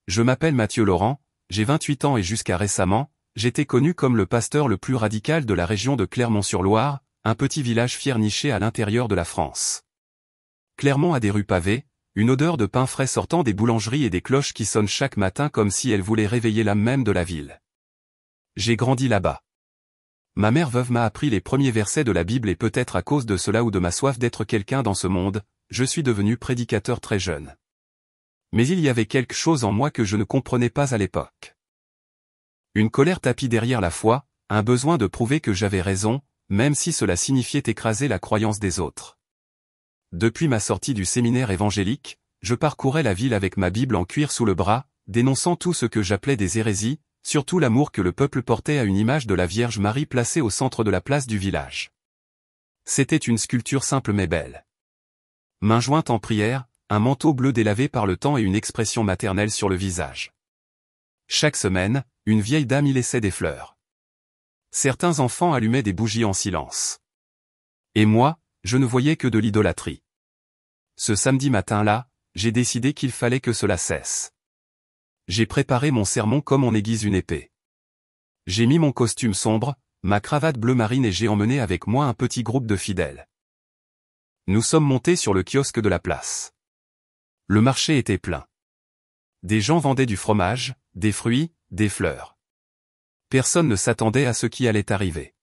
Je m'appelle Mathieu Laurent, j'ai 28 ans et jusqu'à récemment, j'étais connu comme le pasteur le plus radical de la région de Clermont-sur-Loire, un petit village fier niché à l'intérieur de la France. Clermont a des rues pavées, une odeur de pain frais sortant des boulangeries et des cloches qui sonnent chaque matin comme si elles voulaient réveiller l'âme même de la ville. J'ai grandi là-bas. Ma mère veuve m'a appris les premiers versets de la Bible et peut-être à cause de cela ou de ma soif d'être quelqu'un dans ce monde, je suis devenu prédicateur très jeune. Mais il y avait quelque chose en moi que je ne comprenais pas à l'époque. Une colère tapie derrière la foi, un besoin de prouver que j'avais raison, même si cela signifiait écraser la croyance des autres. Depuis ma sortie du séminaire évangélique, je parcourais la ville avec ma Bible en cuir sous le bras, dénonçant tout ce que j'appelais des hérésies, surtout l'amour que le peuple portait à une image de la Vierge Marie placée au centre de la place du village. C'était une sculpture simple mais belle. Main jointe en prière, un manteau bleu délavé par le temps et une expression maternelle sur le visage. Chaque semaine, une vieille dame y laissait des fleurs. Certains enfants allumaient des bougies en silence. Et moi, je ne voyais que de l'idolâtrie. Ce samedi matin-là, j'ai décidé qu'il fallait que cela cesse. J'ai préparé mon sermon comme on aiguise une épée. J'ai mis mon costume sombre, ma cravate bleu marine et j'ai emmené avec moi un petit groupe de fidèles. Nous sommes montés sur le kiosque de la place. Le marché était plein. Des gens vendaient du fromage, des fruits, des fleurs. Personne ne s'attendait à ce qui allait arriver.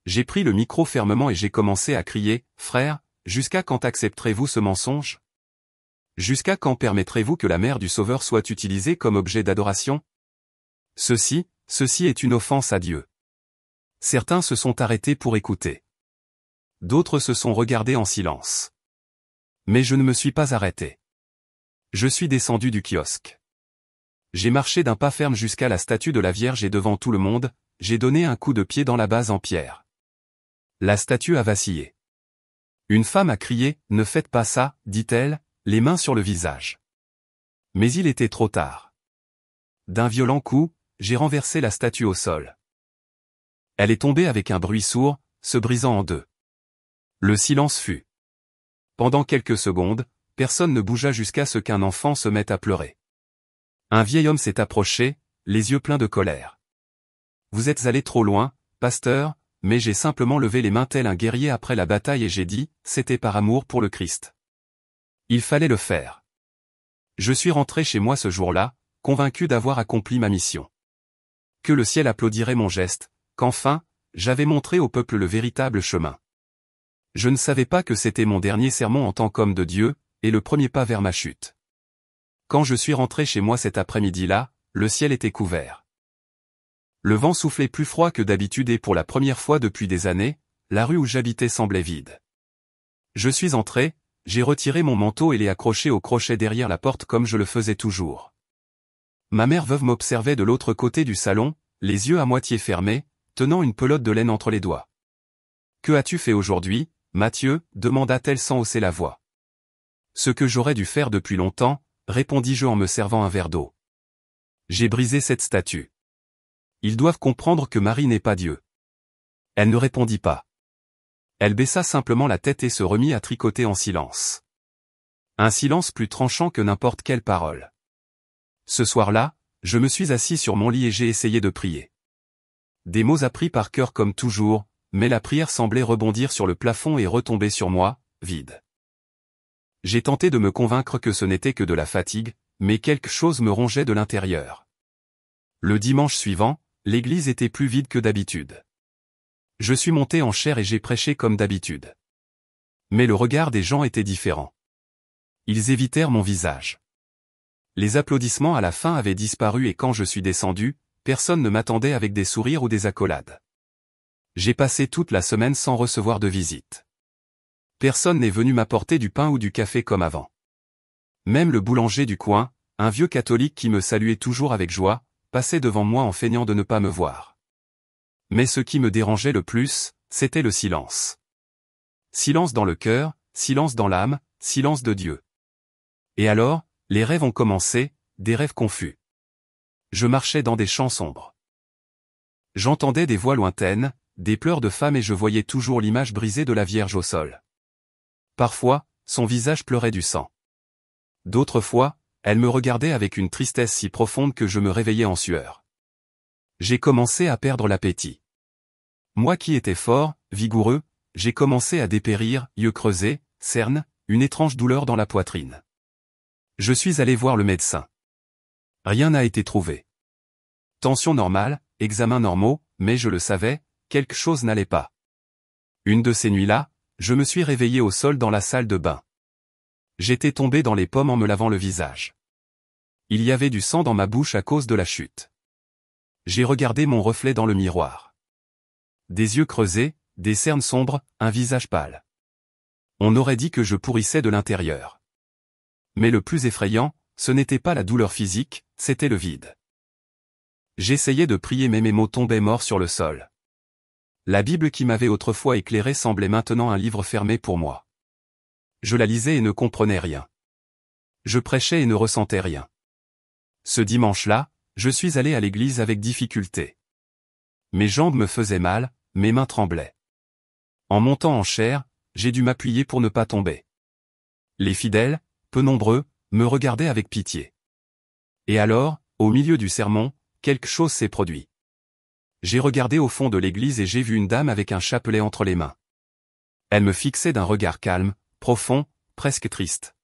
J'ai pris le micro fermement et j'ai commencé à crier, « Frères, jusqu'à quand accepterez-vous ce mensonge ? Jusqu'à quand permettrez-vous que la mère du Sauveur soit utilisée comme objet d'adoration ? Ceci est une offense à Dieu. » Certains se sont arrêtés pour écouter. D'autres se sont regardés en silence. Mais je ne me suis pas arrêté. Je suis descendu du kiosque. J'ai marché d'un pas ferme jusqu'à la statue de la Vierge et devant tout le monde, j'ai donné un coup de pied dans la base en pierre. La statue a vacillé. Une femme a crié, « Ne faites pas ça », dit-elle, les mains sur le visage. Mais il était trop tard. D'un violent coup, j'ai renversé la statue au sol. Elle est tombée avec un bruit sourd, se brisant en deux. Le silence fut. Pendant quelques secondes, personne ne bougea jusqu'à ce qu'un enfant se mette à pleurer. Un vieil homme s'est approché, les yeux pleins de colère. « Vous êtes allé trop loin, pasteur », mais j'ai simplement levé les mains tel un guerrier après la bataille et j'ai dit, c'était par amour pour le Christ. Il fallait le faire. Je suis rentré chez moi ce jour-là, convaincu d'avoir accompli ma mission. Que le ciel applaudirait mon geste, qu'enfin, j'avais montré au peuple le véritable chemin. Je ne savais pas que c'était mon dernier sermon en tant qu'homme de Dieu, et le premier pas vers ma chute. Quand je suis rentré chez moi cet après-midi-là, le ciel était couvert. Le vent soufflait plus froid que d'habitude et pour la première fois depuis des années, la rue où j'habitais semblait vide. Je suis entré, j'ai retiré mon manteau et l'ai accroché au crochet derrière la porte comme je le faisais toujours. Ma mère veuve m'observait de l'autre côté du salon, les yeux à moitié fermés, tenant une pelote de laine entre les doigts. « Que as-tu fait aujourd'hui, Mathieu » demanda-t-elle sans hausser la voix. « Ce que j'aurais dû faire depuis longtemps » répondis-je en me servant un verre d'eau. « J'ai brisé cette statue. Ils doivent comprendre que Marie n'est pas Dieu. » Elle ne répondit pas. Elle baissa simplement la tête et se remit à tricoter en silence. Un silence plus tranchant que n'importe quelle parole. Ce soir-là, je me suis assis sur mon lit et j'ai essayé de prier. Des mots appris par cœur comme toujours, mais la prière semblait rebondir sur le plafond et retomber sur moi, vide. J'ai tenté de me convaincre que ce n'était que de la fatigue, mais quelque chose me rongeait de l'intérieur. Le dimanche suivant, l'église était plus vide que d'habitude. Je suis monté en chair et j'ai prêché comme d'habitude. Mais le regard des gens était différent. Ils évitèrent mon visage. Les applaudissements à la fin avaient disparu et quand je suis descendu, personne ne m'attendait avec des sourires ou des accolades. J'ai passé toute la semaine sans recevoir de visite. Personne n'est venu m'apporter du pain ou du café comme avant. Même le boulanger du coin, un vieux catholique qui me saluait toujours avec joie, passait devant moi en feignant de ne pas me voir. Mais ce qui me dérangeait le plus, c'était le silence. Silence dans le cœur, silence dans l'âme, silence de Dieu. Et alors, les rêves ont commencé, des rêves confus. Je marchais dans des champs sombres. J'entendais des voix lointaines, des pleurs de femmes et je voyais toujours l'image brisée de la Vierge au sol. Parfois, son visage pleurait du sang. D'autres fois, elle me regardait avec une tristesse si profonde que je me réveillais en sueur. J'ai commencé à perdre l'appétit. Moi qui étais fort, vigoureux, j'ai commencé à dépérir, yeux creusés, cernes, une étrange douleur dans la poitrine. Je suis allé voir le médecin. Rien n'a été trouvé. Tension normale, examens normaux, mais je le savais, quelque chose n'allait pas. Une de ces nuits-là, je me suis réveillé au sol dans la salle de bain. J'étais tombé dans les pommes en me lavant le visage. Il y avait du sang dans ma bouche à cause de la chute. J'ai regardé mon reflet dans le miroir. Des yeux creusés, des cernes sombres, un visage pâle. On aurait dit que je pourrissais de l'intérieur. Mais le plus effrayant, ce n'était pas la douleur physique, c'était le vide. J'essayais de prier mais mes mots tombaient morts sur le sol. La Bible qui m'avait autrefois éclairé semblait maintenant un livre fermé pour moi. Je la lisais et ne comprenais rien. Je prêchais et ne ressentais rien. Ce dimanche-là, je suis allé à l'église avec difficulté. Mes jambes me faisaient mal, mes mains tremblaient. En montant en chair, j'ai dû m'appuyer pour ne pas tomber. Les fidèles, peu nombreux, me regardaient avec pitié. Et alors, au milieu du sermon, quelque chose s'est produit. J'ai regardé au fond de l'église et j'ai vu une dame avec un chapelet entre les mains. Elle me fixait d'un regard calme, profond, presque triste.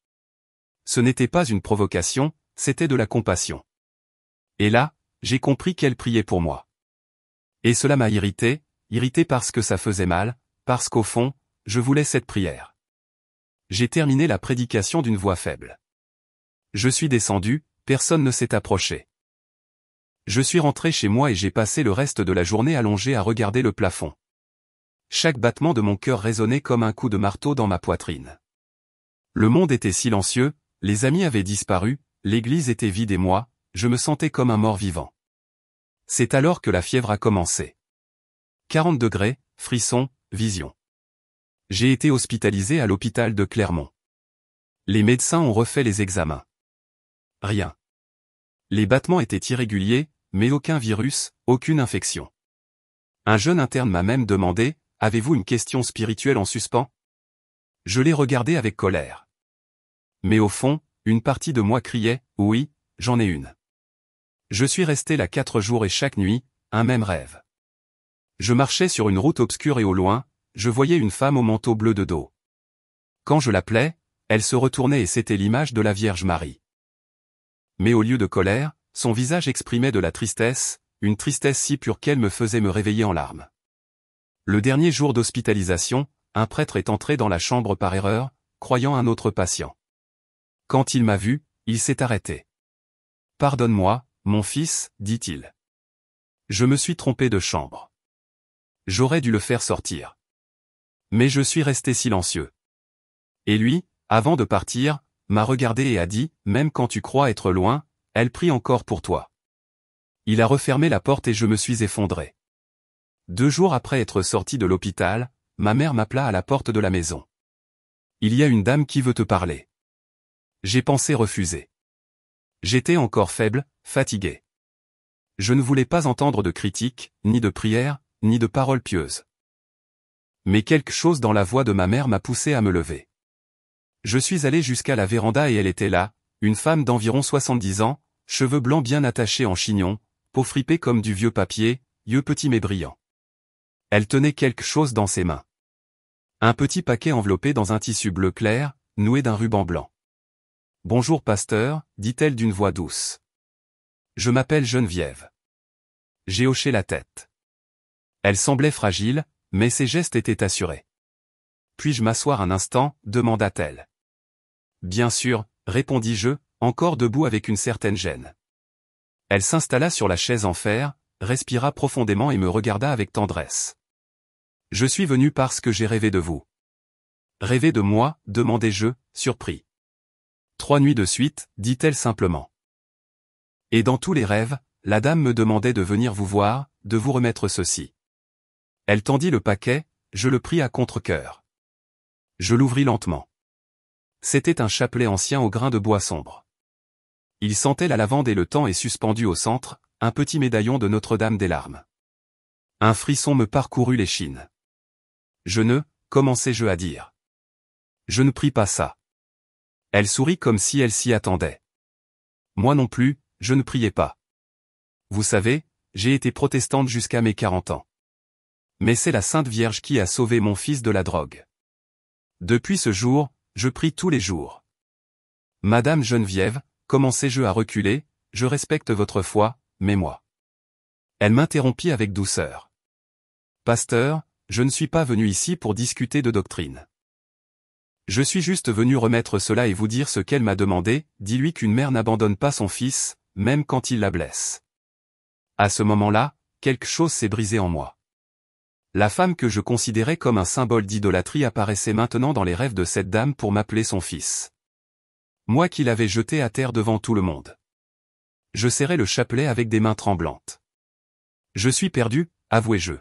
Ce n'était pas une provocation, c'était de la compassion. Et là, j'ai compris qu'elle priait pour moi. Et cela m'a irrité parce que ça faisait mal, parce qu'au fond, je voulais cette prière. J'ai terminé la prédication d'une voix faible. Je suis descendu, personne ne s'est approché. Je suis rentré chez moi et j'ai passé le reste de la journée allongé à regarder le plafond. Chaque battement de mon cœur résonnait comme un coup de marteau dans ma poitrine. Le monde était silencieux, les amis avaient disparu, l'église était vide et moi, je me sentais comme un mort-vivant. C'est alors que la fièvre a commencé. 40 degrés, frissons, vision. J'ai été hospitalisé à l'hôpital de Clermont. Les médecins ont refait les examens. Rien. Les battements étaient irréguliers, mais aucun virus, aucune infection. Un jeune interne m'a même demandé, « Avez-vous une question spirituelle en suspens ?» Je l'ai regardé avec colère. Mais au fond, une partie de moi criait, « Oui, j'en ai une. » Je suis resté là 4 jours et chaque nuit, un même rêve. Je marchais sur une route obscure et au loin, je voyais une femme au manteau bleu de dos. Quand je l'appelais, elle se retournait et c'était l'image de la Vierge Marie. Mais au lieu de colère, son visage exprimait de la tristesse, une tristesse si pure qu'elle me faisait me réveiller en larmes. Le dernier jour d'hospitalisation, un prêtre est entré dans la chambre par erreur, croyant un autre patient. Quand il m'a vu, il s'est arrêté. « Pardonne-moi, mon fils, dit-il. Je me suis trompé de chambre. J'aurais dû le faire sortir. Mais je suis resté silencieux. Et lui, avant de partir, m'a regardé et a dit, même quand tu crois être loin, elle prie encore pour toi. Il a refermé la porte et je me suis effondré. 2 jours après être sorti de l'hôpital, ma mère m'appela à la porte de la maison. Il y a une dame qui veut te parler. J'ai pensé refuser. J'étais encore faible, fatigué. Je ne voulais pas entendre de critiques, ni de prières, ni de paroles pieuses. Mais quelque chose dans la voix de ma mère m'a poussé à me lever. Je suis allé jusqu'à la véranda et elle était là, une femme d'environ 70 ans, cheveux blancs bien attachés en chignon, peau fripée comme du vieux papier, yeux petits mais brillants. Elle tenait quelque chose dans ses mains. Un petit paquet enveloppé dans un tissu bleu clair, noué d'un ruban blanc. « Bonjour pasteur, dit-elle d'une voix douce. Je m'appelle Geneviève. » J'ai hoché la tête. Elle semblait fragile, mais ses gestes étaient assurés. « Puis-je m'asseoir un instant ?» demanda-t-elle. « Bien sûr, répondis-je, encore debout avec une certaine gêne. » Elle s'installa sur la chaise en fer, respira profondément et me regarda avec tendresse. « Je suis venu parce que j'ai rêvé de vous. »« Rêvé de moi ?» demandai-je, surpris. « 3 nuits de suite, dit-elle simplement. Et dans tous les rêves, la dame me demandait de venir vous voir, de vous remettre ceci. » Elle tendit le paquet, je le pris à contre-cœur. Je l'ouvris lentement. C'était un chapelet ancien au grain de bois sombre. Il sentait la lavande et le temps et suspendu au centre, un petit médaillon de Notre-Dame des Larmes. Un frisson me parcourut l'échine. Je ne, commençai-je à dire. Je ne prie pas ça. Elle sourit comme si elle s'y attendait. Moi non plus, je ne priais pas. Vous savez, j'ai été protestante jusqu'à mes 40 ans. Mais c'est la Sainte Vierge qui a sauvé mon fils de la drogue. Depuis ce jour, je prie tous les jours. Madame Geneviève, commençai-je à reculer, je respecte votre foi, mais moi. Elle m'interrompit avec douceur. Pasteur, je ne suis pas venu ici pour discuter de doctrine. Je suis juste venu remettre cela et vous dire ce qu'elle m'a demandé, dis-lui qu'une mère n'abandonne pas son fils, même quand il la blesse. À ce moment-là, quelque chose s'est brisé en moi. La femme que je considérais comme un symbole d'idolâtrie apparaissait maintenant dans les rêves de cette dame pour m'appeler son fils. Moi qui l'avais jeté à terre devant tout le monde. Je serrais le chapelet avec des mains tremblantes. Je suis perdu, avouai-je.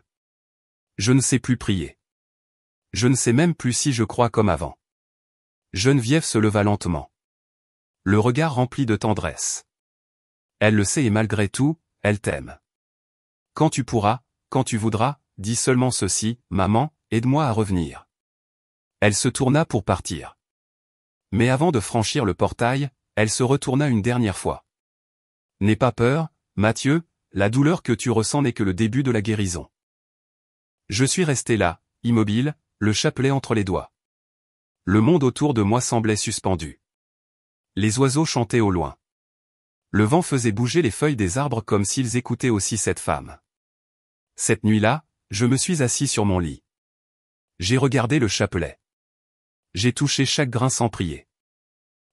Je ne sais plus prier. Je ne sais même plus si je crois comme avant. Geneviève se leva lentement. Le regard rempli de tendresse. Elle le sait et malgré tout, elle t'aime. Quand tu pourras, quand tu voudras, dis seulement ceci, maman, aide-moi à revenir. Elle se tourna pour partir. Mais avant de franchir le portail, elle se retourna une dernière fois. N'aie pas peur, Mathieu, la douleur que tu ressens n'est que le début de la guérison. Je suis resté là, immobile, le chapelet entre les doigts. Le monde autour de moi semblait suspendu. Les oiseaux chantaient au loin. Le vent faisait bouger les feuilles des arbres comme s'ils écoutaient aussi cette femme. Cette nuit-là, je me suis assis sur mon lit. J'ai regardé le chapelet. J'ai touché chaque grain sans prier.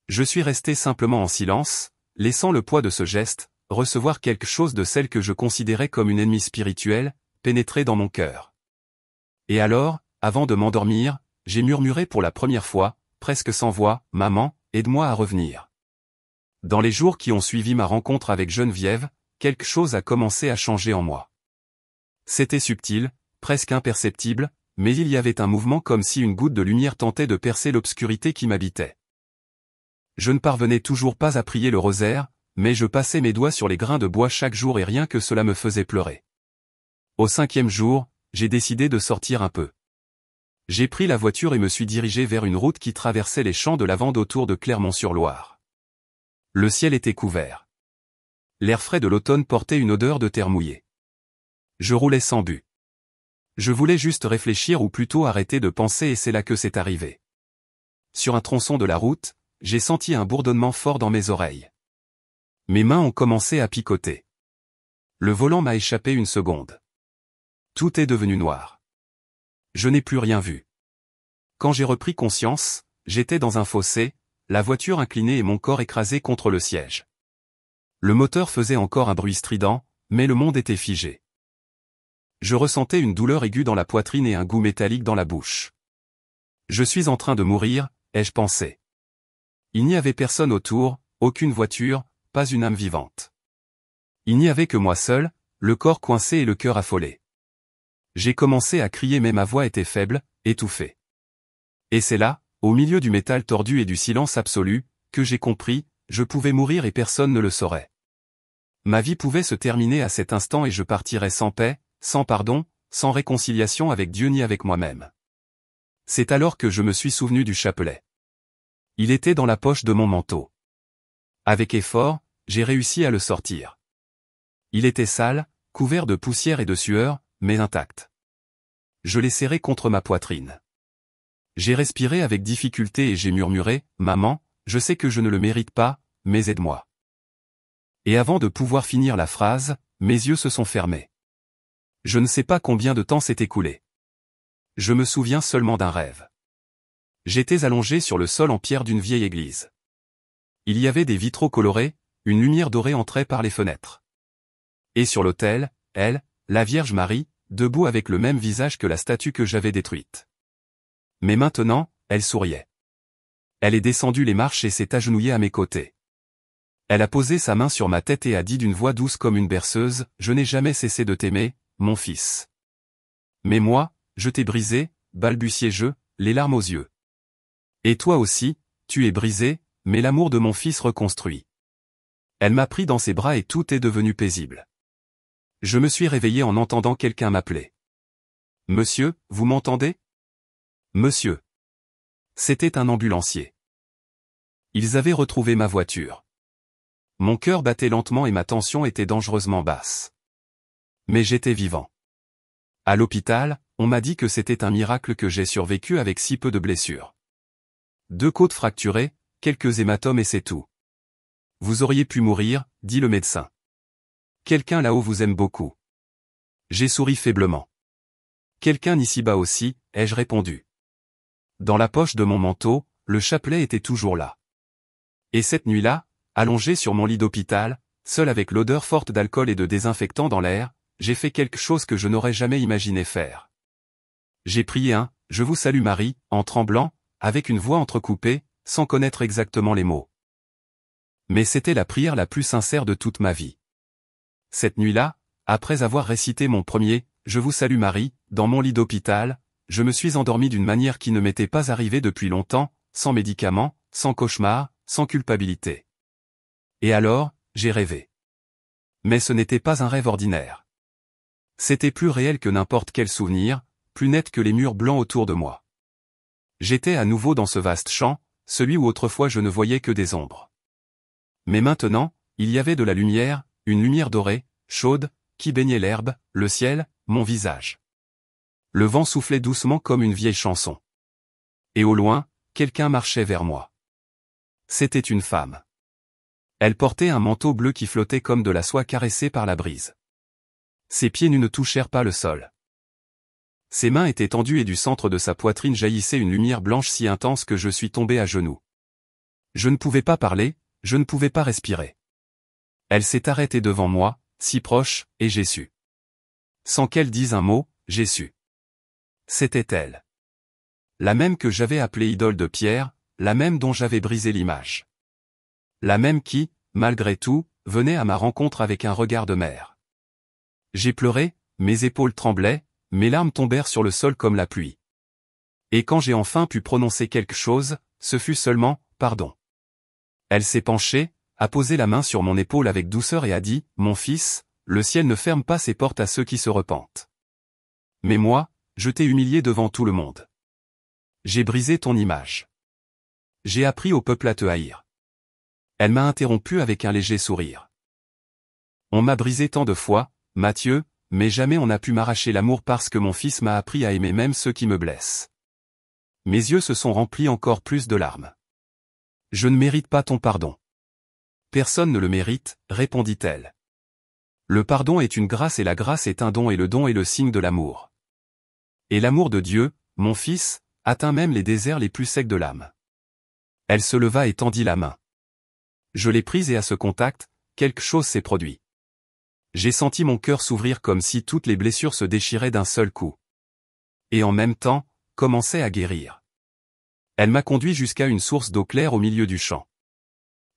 Je suis resté simplement en silence, laissant le poids de ce geste, recevoir quelque chose de celle que je considérais comme une ennemie spirituelle, pénétrer dans mon cœur. Et alors, avant de m'endormir, j'ai murmuré pour la première fois, presque sans voix, « Maman, aide-moi à revenir ». Dans les jours qui ont suivi ma rencontre avec Geneviève, quelque chose a commencé à changer en moi. C'était subtil, presque imperceptible, mais il y avait un mouvement comme si une goutte de lumière tentait de percer l'obscurité qui m'habitait. Je ne parvenais toujours pas à prier le rosaire, mais je passais mes doigts sur les grains de bois chaque jour et rien que cela me faisait pleurer. Au 5e jour, j'ai décidé de sortir un peu. J'ai pris la voiture et me suis dirigé vers une route qui traversait les champs de lavande autour de Clermont-sur-Loire. Le ciel était couvert. L'air frais de l'automne portait une odeur de terre mouillée. Je roulais sans but. Je voulais juste réfléchir ou plutôt arrêter de penser et c'est là que c'est arrivé. Sur un tronçon de la route, j'ai senti un bourdonnement fort dans mes oreilles. Mes mains ont commencé à picoter. Le volant m'a échappé une seconde. Tout est devenu noir. Je n'ai plus rien vu. Quand j'ai repris conscience, j'étais dans un fossé, la voiture inclinée et mon corps écrasé contre le siège. Le moteur faisait encore un bruit strident, mais le monde était figé. Je ressentais une douleur aiguë dans la poitrine et un goût métallique dans la bouche. Je suis en train de mourir, ai-je pensé. Il n'y avait personne autour, aucune voiture, pas une âme vivante. Il n'y avait que moi seul, le corps coincé et le cœur affolé. J'ai commencé à crier mais ma voix était faible, étouffée. Et c'est là, au milieu du métal tordu et du silence absolu, que j'ai compris, je pouvais mourir et personne ne le saurait. Ma vie pouvait se terminer à cet instant et je partirais sans paix, sans pardon, sans réconciliation avec Dieu ni avec moi-même. C'est alors que je me suis souvenu du chapelet. Il était dans la poche de mon manteau. Avec effort, j'ai réussi à le sortir. Il était sale, couvert de poussière et de sueur, mais intact. Je l'ai serré contre ma poitrine. J'ai respiré avec difficulté et j'ai murmuré, « Maman, je sais que je ne le mérite pas, mais aide-moi. » Et avant de pouvoir finir la phrase, mes yeux se sont fermés. Je ne sais pas combien de temps s'est écoulé. Je me souviens seulement d'un rêve. J'étais allongé sur le sol en pierre d'une vieille église. Il y avait des vitraux colorés, une lumière dorée entrait par les fenêtres. Et sur l'autel, elle, la Vierge Marie, debout avec le même visage que la statue que j'avais détruite. Mais maintenant, elle souriait. Elle est descendue les marches et s'est agenouillée à mes côtés. Elle a posé sa main sur ma tête et a dit d'une voix douce comme une berceuse, « Je n'ai jamais cessé de t'aimer, mon fils. » Mais moi, je t'ai brisé, balbutiai-je, les larmes aux yeux. Et toi aussi, tu es brisé, mais l'amour de mon fils reconstruit. Elle m'a pris dans ses bras et tout est devenu paisible. Je me suis réveillé en entendant quelqu'un m'appeler. « Monsieur, vous m'entendez ? » « Monsieur. » C'était un ambulancier. Ils avaient retrouvé ma voiture. Mon cœur battait lentement et ma tension était dangereusement basse. Mais j'étais vivant. À l'hôpital, on m'a dit que c'était un miracle que j'ai survécu avec si peu de blessures. 2 côtes fracturées, quelques hématomes et c'est tout. Vous auriez pu mourir, dit le médecin. Quelqu'un là-haut vous aime beaucoup. J'ai souri faiblement. Quelqu'un ici-bas aussi, ai-je répondu. Dans la poche de mon manteau, le chapelet était toujours là. Et cette nuit-là, allongé sur mon lit d'hôpital, seul avec l'odeur forte d'alcool et de désinfectant dans l'air, j'ai fait quelque chose que je n'aurais jamais imaginé faire. J'ai prié un « Je vous salue Marie » en tremblant, avec une voix entrecoupée, sans connaître exactement les mots. Mais c'était la prière la plus sincère de toute ma vie. Cette nuit-là, après avoir récité mon premier « Je vous salue Marie » dans mon lit d'hôpital, je me suis endormi d'une manière qui ne m'était pas arrivée depuis longtemps, sans médicaments, sans cauchemar, sans culpabilité. Et alors, j'ai rêvé. Mais ce n'était pas un rêve ordinaire. C'était plus réel que n'importe quel souvenir, plus net que les murs blancs autour de moi. J'étais à nouveau dans ce vaste champ, celui où autrefois je ne voyais que des ombres. Mais maintenant, il y avait de la lumière, une lumière dorée, chaude, qui baignait l'herbe, le ciel, mon visage. Le vent soufflait doucement comme une vieille chanson. Et au loin, quelqu'un marchait vers moi. C'était une femme. Elle portait un manteau bleu qui flottait comme de la soie caressée par la brise. Ses pieds nus ne touchèrent pas le sol. Ses mains étaient tendues et du centre de sa poitrine jaillissait une lumière blanche si intense que je suis tombé à genoux. Je ne pouvais pas parler, je ne pouvais pas respirer. Elle s'est arrêtée devant moi, si proche, et j'ai su. Sans qu'elle dise un mot, j'ai su. C'était elle. La même que j'avais appelée idole de pierre, la même dont j'avais brisé l'image. La même qui, malgré tout, venait à ma rencontre avec un regard de mère. J'ai pleuré, mes épaules tremblaient, mes larmes tombèrent sur le sol comme la pluie. Et quand j'ai enfin pu prononcer quelque chose, ce fut seulement « pardon ». Elle s'est penchée, a posé la main sur mon épaule avec douceur et a dit « Mon fils, le ciel ne ferme pas ses portes à ceux qui se repentent. Mais moi, je t'ai humilié devant tout le monde. J'ai brisé ton image. J'ai appris au peuple à te haïr. » Elle m'a interrompu avec un léger sourire. On m'a brisé tant de fois, Mathieu, mais jamais on n'a pu m'arracher l'amour parce que mon fils m'a appris à aimer même ceux qui me blessent. Mes yeux se sont remplis encore plus de larmes. Je ne mérite pas ton pardon. Personne ne le mérite, répondit-elle. Le pardon est une grâce et la grâce est un don et le don est le signe de l'amour. Et l'amour de Dieu, mon fils, atteint même les déserts les plus secs de l'âme. Elle se leva et tendit la main. Je l'ai prise et à ce contact, quelque chose s'est produit. J'ai senti mon cœur s'ouvrir comme si toutes les blessures se déchiraient d'un seul coup. Et en même temps, commençaient à guérir. Elle m'a conduit jusqu'à une source d'eau claire au milieu du champ.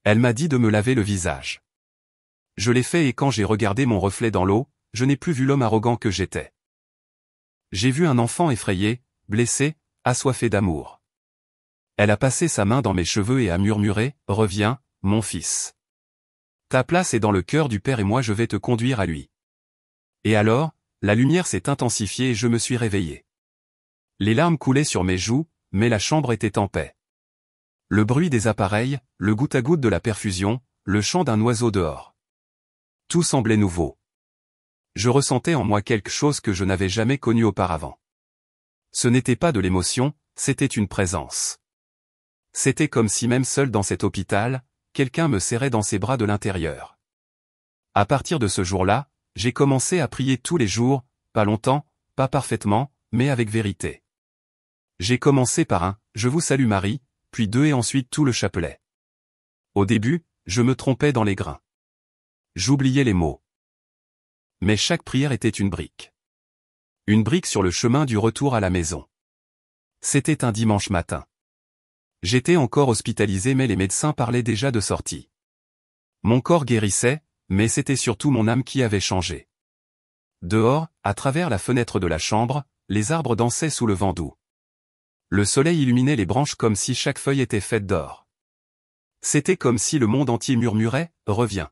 Elle m'a dit de me laver le visage. Je l'ai fait et quand j'ai regardé mon reflet dans l'eau, je n'ai plus vu l'homme arrogant que j'étais. J'ai vu un enfant effrayé, blessé, assoiffé d'amour. Elle a passé sa main dans mes cheveux et a murmuré « Reviens, mon fils. Ta place est dans le cœur du Père et moi je vais te conduire à lui. » Et alors, la lumière s'est intensifiée et je me suis réveillé. Les larmes coulaient sur mes joues, mais la chambre était en paix. Le bruit des appareils, le goutte à goutte de la perfusion, le chant d'un oiseau dehors. Tout semblait nouveau. Je ressentais en moi quelque chose que je n'avais jamais connu auparavant. Ce n'était pas de l'émotion, c'était une présence. C'était comme si même seul dans cet hôpital, quelqu'un me serrait dans ses bras de l'intérieur. À partir de ce jour-là, j'ai commencé à prier tous les jours, pas longtemps, pas parfaitement, mais avec vérité. J'ai commencé par un « Je vous salue Marie », puis 2 et ensuite tout le chapelet. Au début, je me trompais dans les grains. J'oubliais les mots. Mais chaque prière était une brique. Une brique sur le chemin du retour à la maison. C'était un dimanche matin. J'étais encore hospitalisé mais les médecins parlaient déjà de sortie. Mon corps guérissait, mais c'était surtout mon âme qui avait changé. Dehors, à travers la fenêtre de la chambre, les arbres dansaient sous le vent doux. Le soleil illuminait les branches comme si chaque feuille était faite d'or. C'était comme si le monde entier murmurait « Reviens ».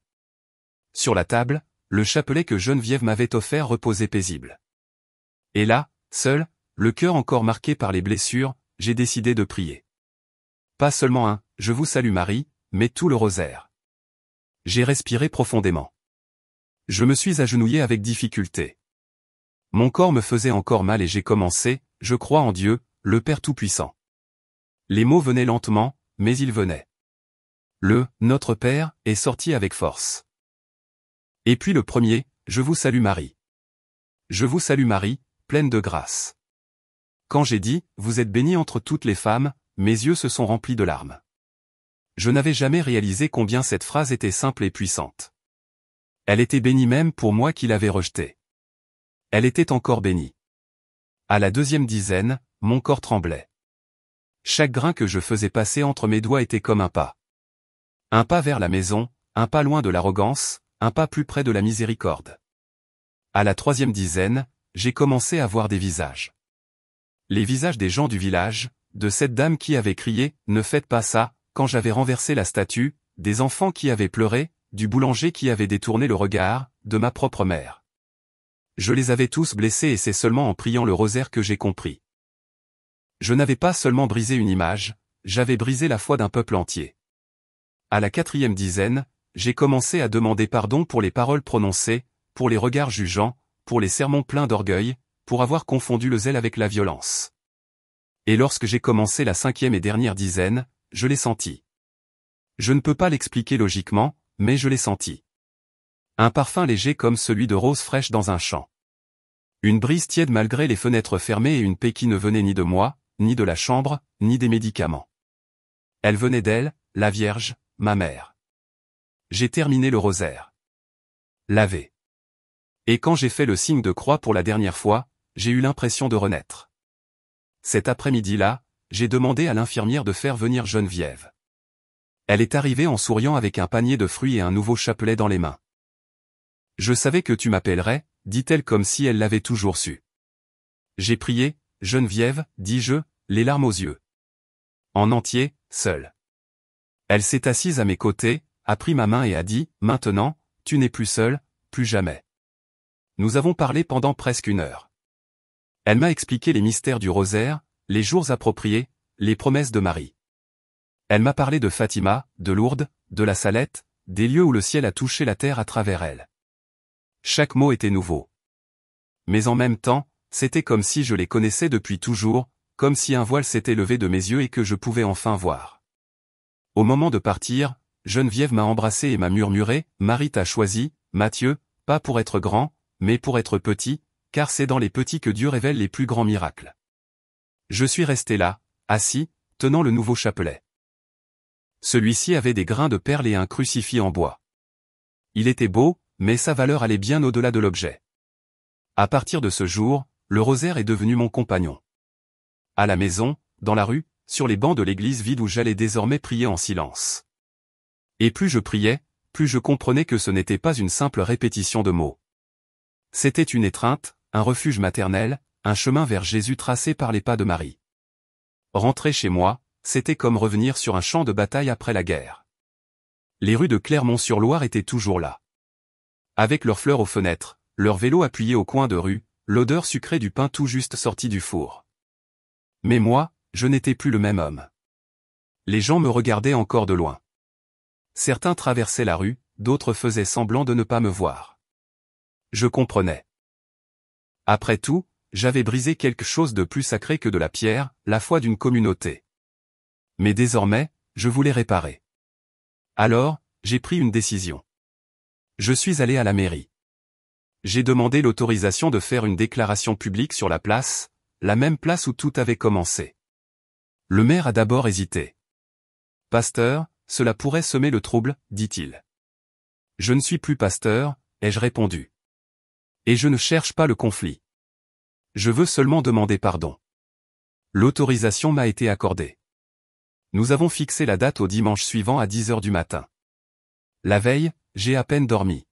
Sur la table, le chapelet que Geneviève m'avait offert reposait paisible. Et là, seul, le cœur encore marqué par les blessures, j'ai décidé de prier. Pas seulement un « Je vous salue Marie », mais tout le rosaire. J'ai respiré profondément. Je me suis agenouillé avec difficulté. Mon corps me faisait encore mal et j'ai commencé, je crois en Dieu, le Père Tout-Puissant. Les mots venaient lentement, mais ils venaient. Le « Notre Père » est sorti avec force. Et puis le premier, je vous salue Marie. Je vous salue Marie, pleine de grâce. Quand j'ai dit, vous êtes bénie entre toutes les femmes, mes yeux se sont remplis de larmes. Je n'avais jamais réalisé combien cette phrase était simple et puissante. Elle était bénie même pour moi qui l'avais rejetée. Elle était encore bénie. À la deuxième dizaine, mon corps tremblait. Chaque grain que je faisais passer entre mes doigts était comme un pas. Un pas vers la maison, un pas loin de l'arrogance, un pas plus près de la miséricorde. À la troisième dizaine, j'ai commencé à voir des visages. Les visages des gens du village, de cette dame qui avait crié « Ne faites pas ça », quand j'avais renversé la statue, des enfants qui avaient pleuré, du boulanger qui avait détourné le regard, de ma propre mère. Je les avais tous blessés et c'est seulement en priant le rosaire que j'ai compris. Je n'avais pas seulement brisé une image, j'avais brisé la foi d'un peuple entier. À la quatrième dizaine, j'ai commencé à demander pardon pour les paroles prononcées, pour les regards jugeants, pour les sermons pleins d'orgueil, pour avoir confondu le zèle avec la violence. Et lorsque j'ai commencé la cinquième et dernière dizaine, je l'ai senti. Je ne peux pas l'expliquer logiquement, mais je l'ai senti. Un parfum léger comme celui de rose fraîche dans un champ. Une brise tiède malgré les fenêtres fermées et une paix qui ne venait ni de moi, ni de la chambre, ni des médicaments. Elle venait d'elle, la Vierge, ma mère. J'ai terminé le rosaire. Lavé. Et quand j'ai fait le signe de croix pour la dernière fois, j'ai eu l'impression de renaître. Cet après-midi-là, j'ai demandé à l'infirmière de faire venir Geneviève. Elle est arrivée en souriant avec un panier de fruits et un nouveau chapelet dans les mains. Je savais que tu m'appellerais, dit-elle comme si elle l'avait toujours su. J'ai prié, Geneviève, dis-je, les larmes aux yeux. En entier, seule. Elle s'est assise à mes côtés, a pris ma main et a dit, maintenant, tu n'es plus seule, plus jamais. Nous avons parlé pendant presque 1 heure. Elle m'a expliqué les mystères du rosaire, les jours appropriés, les promesses de Marie. Elle m'a parlé de Fatima, de Lourdes, de la Salette, des lieux où le ciel a touché la terre à travers elle. Chaque mot était nouveau. Mais en même temps, c'était comme si je les connaissais depuis toujours, comme si un voile s'était levé de mes yeux et que je pouvais enfin voir. Au moment de partir, Geneviève m'a embrassé et m'a murmuré, « Marie t'a choisi, Matthieu, pas pour être grand, mais pour être petit, car c'est dans les petits que Dieu révèle les plus grands miracles. » Je suis resté là, assis, tenant le nouveau chapelet. Celui-ci avait des grains de perles et un crucifix en bois. Il était beau, mais sa valeur allait bien au-delà de l'objet. À partir de ce jour, le rosaire est devenu mon compagnon. À la maison, dans la rue, sur les bancs de l'église vide où j'allais désormais prier en silence. Et plus je priais, plus je comprenais que ce n'était pas une simple répétition de mots. C'était une étreinte, un refuge maternel, un chemin vers Jésus tracé par les pas de Marie. Rentrer chez moi, c'était comme revenir sur un champ de bataille après la guerre. Les rues de Clermont-sur-Loire étaient toujours là. Avec leurs fleurs aux fenêtres, leurs vélos appuyés au coin de rue, l'odeur sucrée du pain tout juste sorti du four. Mais moi, je n'étais plus le même homme. Les gens me regardaient encore de loin. Certains traversaient la rue, d'autres faisaient semblant de ne pas me voir. Je comprenais. Après tout, j'avais brisé quelque chose de plus sacré que de la pierre, la foi d'une communauté. Mais désormais, je voulais réparer. Alors, j'ai pris une décision. Je suis allé à la mairie. J'ai demandé l'autorisation de faire une déclaration publique sur la place, la même place où tout avait commencé. Le maire a d'abord hésité. « Pasteur, cela pourrait semer le trouble, dit-il. »« Je ne suis plus pasteur, ai-je répondu. Et je ne cherche pas le conflit. Je veux seulement demander pardon. » L'autorisation m'a été accordée. Nous avons fixé la date au dimanche suivant à 10 heures du matin. La veille, j'ai à peine dormi.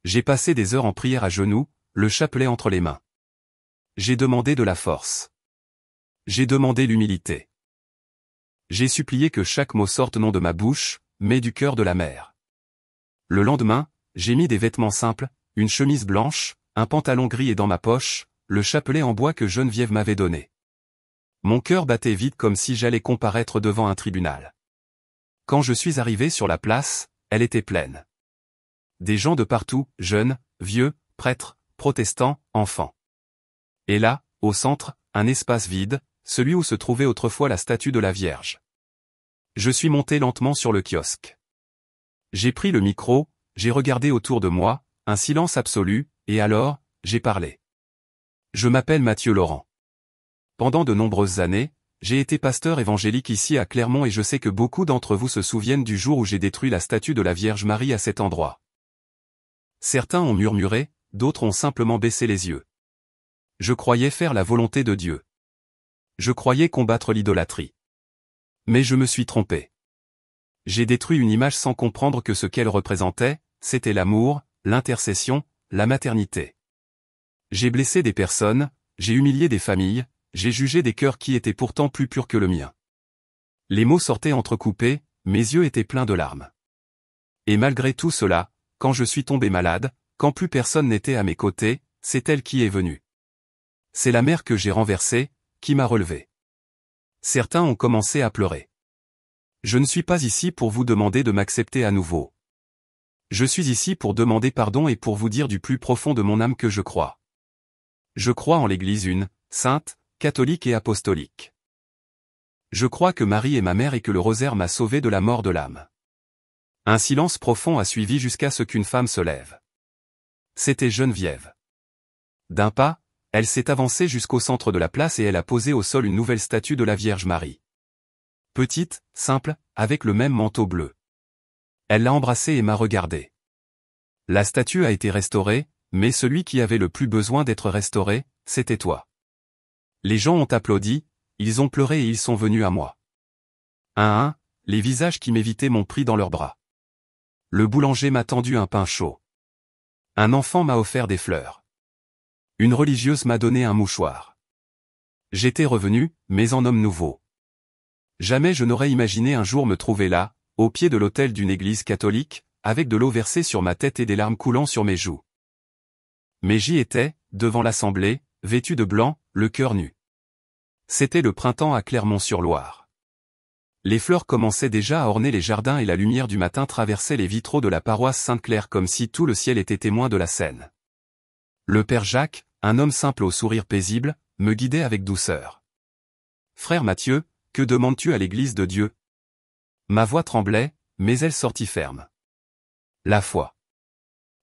J'ai passé des heures en prière à genoux, le chapelet entre les mains. J'ai demandé de la force. J'ai demandé l'humilité. J'ai supplié que chaque mot sorte non de ma bouche, mais du cœur de la mère. Le lendemain, j'ai mis des vêtements simples, une chemise blanche, un pantalon gris et dans ma poche, le chapelet en bois que Geneviève m'avait donné. Mon cœur battait vite comme si j'allais comparaître devant un tribunal. Quand je suis arrivé sur la place, elle était pleine. Des gens de partout, jeunes, vieux, prêtres, protestants, enfants. Et là, au centre, un espace vide, celui où se trouvait autrefois la statue de la Vierge. Je suis monté lentement sur le kiosque. J'ai pris le micro, j'ai regardé autour de moi, un silence absolu, et alors, j'ai parlé. Je m'appelle Mathieu Laurent. Pendant de nombreuses années, j'ai été pasteur évangélique ici à Clermont et je sais que beaucoup d'entre vous se souviennent du jour où j'ai détruit la statue de la Vierge Marie à cet endroit. Certains ont murmuré, d'autres ont simplement baissé les yeux. Je croyais faire la volonté de Dieu. Je croyais combattre l'idolâtrie. Mais je me suis trompé. J'ai détruit une image sans comprendre que ce qu'elle représentait, c'était l'amour, l'intercession, la maternité. J'ai blessé des personnes, j'ai humilié des familles, j'ai jugé des cœurs qui étaient pourtant plus purs que le mien. Les mots sortaient entrecoupés, mes yeux étaient pleins de larmes. Et malgré tout cela, quand je suis tombé malade, quand plus personne n'était à mes côtés, c'est elle qui est venue. C'est la mer que j'ai renversée, qui m'a relevé. Certains ont commencé à pleurer. Je ne suis pas ici pour vous demander de m'accepter à nouveau. Je suis ici pour demander pardon et pour vous dire du plus profond de mon âme que je crois. Je crois en l'Église une, sainte, catholique et apostolique. Je crois que Marie est ma mère et que le rosaire m'a sauvé de la mort de l'âme. Un silence profond a suivi jusqu'à ce qu'une femme se lève. C'était Geneviève. D'un pas, elle s'est avancée jusqu'au centre de la place et elle a posé au sol une nouvelle statue de la Vierge Marie. Petite, simple, avec le même manteau bleu. Elle l'a embrassée et m'a regardé. La statue a été restaurée, mais celui qui avait le plus besoin d'être restauré, c'était toi. Les gens ont applaudi, ils ont pleuré et ils sont venus à moi. Un à un, les visages qui m'évitaient m'ont pris dans leurs bras. Le boulanger m'a tendu un pain chaud. Un enfant m'a offert des fleurs. Une religieuse m'a donné un mouchoir. J'étais revenu, mais en homme nouveau. Jamais je n'aurais imaginé un jour me trouver là, au pied de l'autel d'une église catholique, avec de l'eau versée sur ma tête et des larmes coulant sur mes joues. Mais j'y étais, devant l'assemblée, vêtu de blanc, le cœur nu. C'était le printemps à Clermont-sur-Loire. Les fleurs commençaient déjà à orner les jardins et la lumière du matin traversait les vitraux de la paroisse Sainte-Claire comme si tout le ciel était témoin de la scène. Le père Jacques, un homme simple au sourire paisible, me guidait avec douceur. « Frère Mathieu, que demandes-tu à l'Église de Dieu » Ma voix tremblait, mais elle sortit ferme. « La foi. »«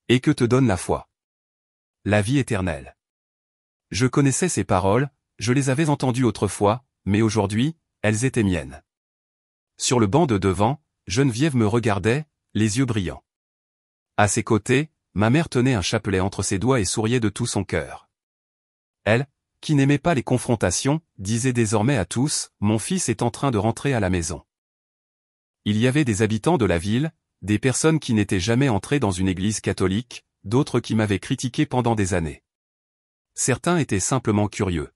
Et que te donne la foi ?»« La vie éternelle. » Je connaissais ces paroles, je les avais entendues autrefois, mais aujourd'hui, elles étaient miennes. Sur le banc de devant, Geneviève me regardait, les yeux brillants. À ses côtés, ma mère tenait un chapelet entre ses doigts et souriait de tout son cœur. Elle, qui n'aimait pas les confrontations, disait désormais à tous, « Mon fils est en train de rentrer à la maison. » Il y avait des habitants de la ville, des personnes qui n'étaient jamais entrées dans une église catholique, d'autres qui m'avaient critiqué pendant des années. Certains étaient simplement curieux.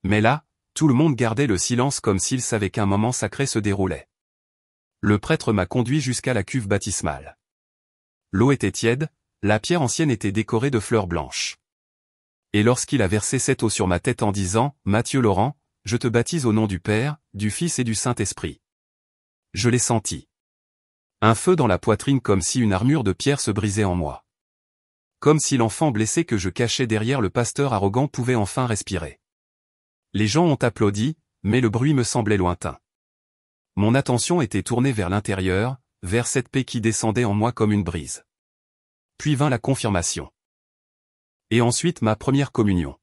Mais là, tout le monde gardait le silence comme s'il savait qu'un moment sacré se déroulait. Le prêtre m'a conduit jusqu'à la cuve baptismale. L'eau était tiède, la pierre ancienne était décorée de fleurs blanches. Et lorsqu'il a versé cette eau sur ma tête en disant, « Mathieu Laurent, je te baptise au nom du Père, du Fils et du Saint-Esprit. » Je l'ai senti. Un feu dans la poitrine comme si une armure de pierre se brisait en moi. Comme si l'enfant blessé que je cachais derrière le pasteur arrogant pouvait enfin respirer. Les gens ont applaudi, mais le bruit me semblait lointain. Mon attention était tournée vers l'intérieur, vers cette paix qui descendait en moi comme une brise. Puis vint la confirmation. Et ensuite ma première communion.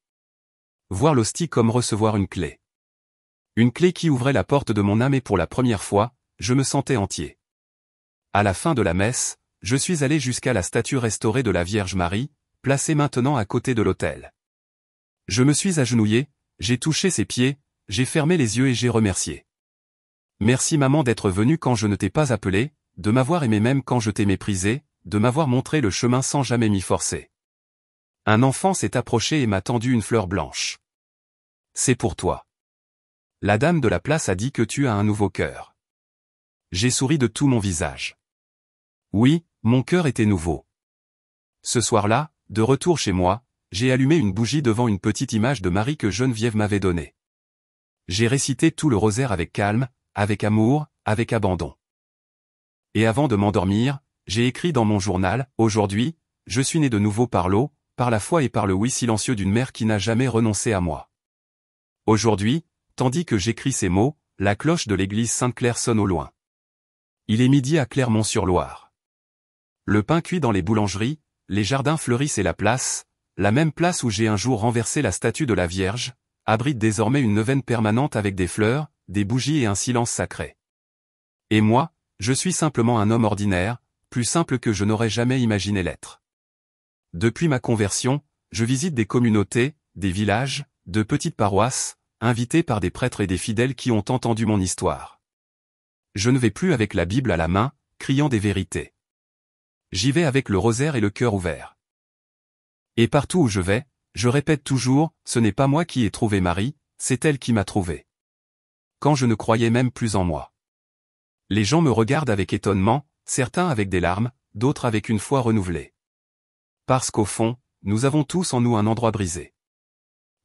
Voir l'hostie comme recevoir une clé. Une clé qui ouvrait la porte de mon âme et pour la première fois, je me sentais entier. À la fin de la messe, je suis allé jusqu'à la statue restaurée de la Vierge Marie, placée maintenant à côté de l'autel. Je me suis agenouillé, j'ai touché ses pieds, j'ai fermé les yeux et j'ai remercié. Merci maman d'être venue quand je ne t'ai pas appelé, de m'avoir aimé même quand je t'ai méprisé, de m'avoir montré le chemin sans jamais m'y forcer. Un enfant s'est approché et m'a tendu une fleur blanche. C'est pour toi. La dame de la place a dit que tu as un nouveau cœur. J'ai souri de tout mon visage. Oui, mon cœur était nouveau. Ce soir-là, de retour chez moi, j'ai allumé une bougie devant une petite image de Marie que Geneviève m'avait donnée. J'ai récité tout le rosaire avec calme, avec amour, avec abandon. Et avant de m'endormir, j'ai écrit dans mon journal, « Aujourd'hui, je suis né de nouveau par l'eau, par la foi et par le oui silencieux d'une mère qui n'a jamais renoncé à moi. » Aujourd'hui, tandis que j'écris ces mots, la cloche de l'église Sainte-Claire sonne au loin. Il est midi à Clermont-sur-Loire. Le pain cuit dans les boulangeries, les jardins fleurissent et la même place où j'ai un jour renversé la statue de la Vierge, abrite désormais une neuvaine permanente avec des fleurs, des bougies et un silence sacré. Et moi, je suis simplement un homme ordinaire, plus simple que je n'aurais jamais imaginé l'être. Depuis ma conversion, je visite des communautés, des villages, de petites paroisses, invité par des prêtres et des fidèles qui ont entendu mon histoire. Je ne vais plus avec la Bible à la main, criant des vérités. J'y vais avec le rosaire et le cœur ouvert. Et partout où je vais, je répète toujours, ce n'est pas moi qui ai trouvé Marie, c'est elle qui m'a trouvé. Quand je ne croyais même plus en moi. Les gens me regardent avec étonnement, certains avec des larmes, d'autres avec une foi renouvelée. Parce qu'au fond, nous avons tous en nous un endroit brisé.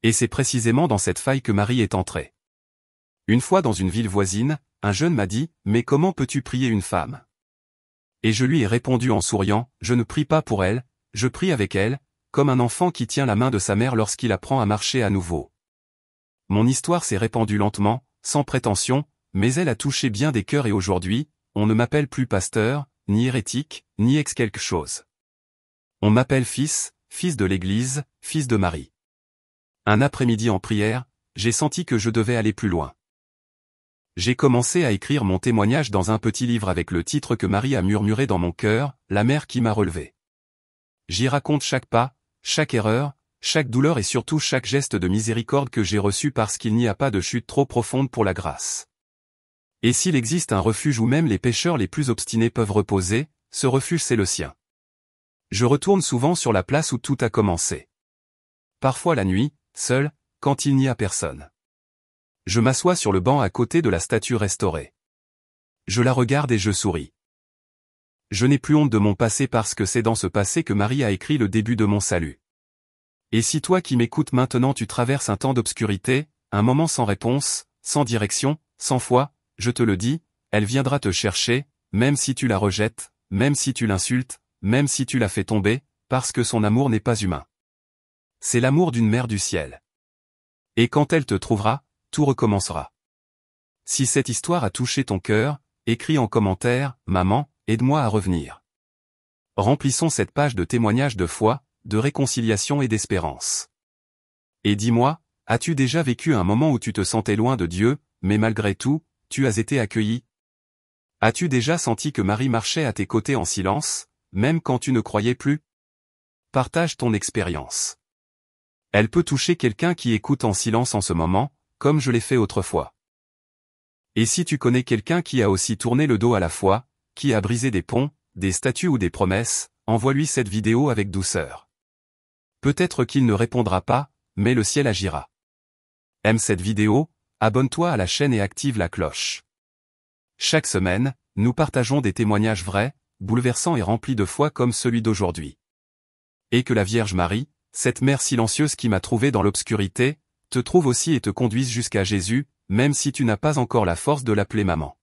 Et c'est précisément dans cette faille que Marie est entrée. Une fois dans une ville voisine, un jeune m'a dit, « Mais comment peux-tu prier une femme ?» Et je lui ai répondu en souriant, « Je ne prie pas pour elle, je prie avec elle, comme un enfant qui tient la main de sa mère lorsqu'il apprend à marcher à nouveau. » Mon histoire s'est répandue lentement, sans prétention, mais elle a touché bien des cœurs et aujourd'hui, on ne m'appelle plus pasteur, ni hérétique, ni ex quelque chose. On m'appelle fils, fils de l'Église, fils de Marie. Un après-midi en prière, j'ai senti que je devais aller plus loin. J'ai commencé à écrire mon témoignage dans un petit livre avec le titre que Marie a murmuré dans mon cœur, La mère qui m'a relevé. J'y raconte chaque pas, chaque erreur, chaque douleur et surtout chaque geste de miséricorde que j'ai reçu parce qu'il n'y a pas de chute trop profonde pour la grâce. Et s'il existe un refuge où même les pécheurs les plus obstinés peuvent reposer, ce refuge c'est le sien. Je retourne souvent sur la place où tout a commencé. Parfois la nuit, seul, quand il n'y a personne. Je m'assois sur le banc à côté de la statue restaurée. Je la regarde et je souris. Je n'ai plus honte de mon passé parce que c'est dans ce passé que Marie a écrit le début de mon salut. Et si toi qui m'écoutes maintenant tu traverses un temps d'obscurité, un moment sans réponse, sans direction, sans foi, je te le dis, elle viendra te chercher, même si tu la rejettes, même si tu l'insultes, même si tu la fais tomber, parce que son amour n'est pas humain. C'est l'amour d'une mère du ciel. Et quand elle te trouvera, tout recommencera. Si cette histoire a touché ton cœur, écris en commentaire, « Maman, aide-moi à revenir ». Remplissons cette page de témoignages de foi, de réconciliation et d'espérance. Et dis-moi, as-tu déjà vécu un moment où tu te sentais loin de Dieu, mais malgré tout, tu as été accueilli? As-tu déjà senti que Marie marchait à tes côtés en silence, même quand tu ne croyais plus? Partage ton expérience. Elle peut toucher quelqu'un qui écoute en silence en ce moment, comme je l'ai fait autrefois. Et si tu connais quelqu'un qui a aussi tourné le dos à la foi, qui a brisé des ponts, des statues ou des promesses, envoie-lui cette vidéo avec douceur. Peut-être qu'il ne répondra pas, mais le ciel agira. Aime cette vidéo, abonne-toi à la chaîne et active la cloche. Chaque semaine, nous partageons des témoignages vrais, bouleversants et remplis de foi comme celui d'aujourd'hui. Et que la Vierge Marie, cette mère silencieuse qui m'a trouvé dans l'obscurité, te trouve aussi et te conduise jusqu'à Jésus, même si tu n'as pas encore la force de l'appeler maman.